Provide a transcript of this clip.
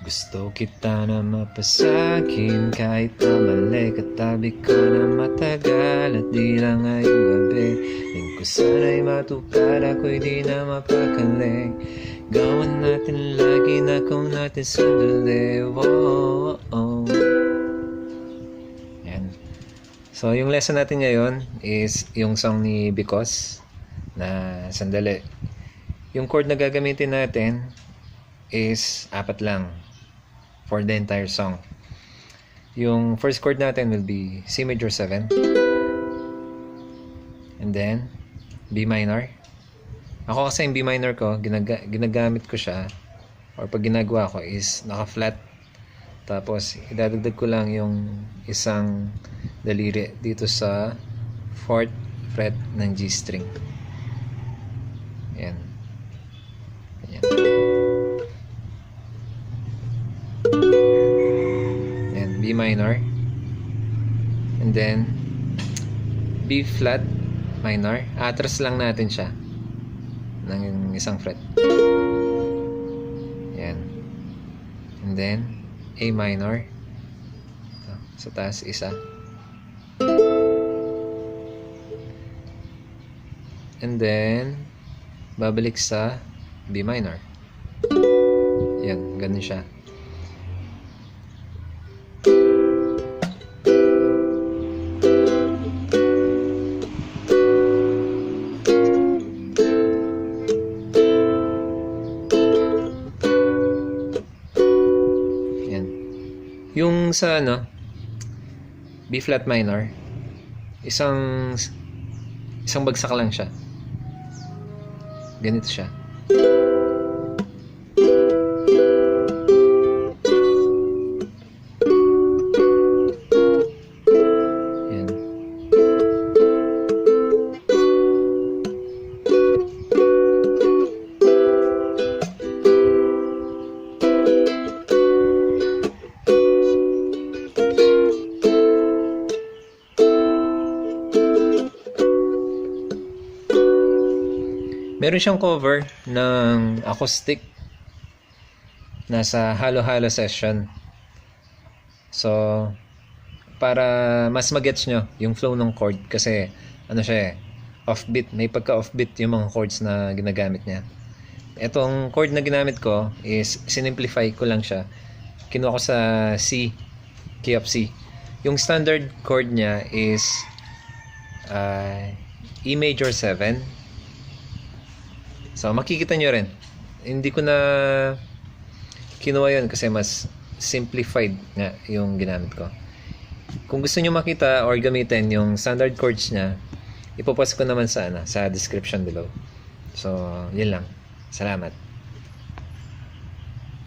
Gusto kita na mapasakin kahit na mali. Katabi ka na matagal at di lang ngayong gabi. Ling ko sana'y matupad, ako'y di na mapakali. Gawan natin lagi na kung natin sandali. Yan. So yung lesson natin ngayon is yung song ni Because na Sandali. Yung chord na gagamitin natin is 4 lang for the entire song. Yung first chord natin will be C major 7, and then B minor. Ako kasi yung B minor ko, ginagamit ko siya, or pag ginagawa ko is naka-flat, tapos idadagdag ko lang yung isang daliri dito sa 4th fret ng G string. Ayan. Ayan. Ayan, B minor, and then B flat minor. Atras lang natin siya ng isang fret. Ayan. And then A minor. Sa taas isa. And then babalik sa B minor. Ayan, ganun siya. Yung sa B flat minor, isang bagsak lang siya. Ganito siya. Yan. Meron siyang cover ng acoustic nasa halo-halo session. So, para mas magets nyo yung flow ng chord, kasi siya offbeat, may pagka-offbeat yung mga chords na ginagamit niya. Etong chord na ginamit ko is sinimplify ko lang siya. Kinuha ko sa C, key of C. Yung standard chord niya is E major 7. So, makikita nyo rin. Hindi ko na kinuha yun kasi mas simplified nga yung ginamit ko. Kung gusto nyo makita or gamitin yung standard chords niya, ipopost ko naman sa description below. So, yun lang. Salamat.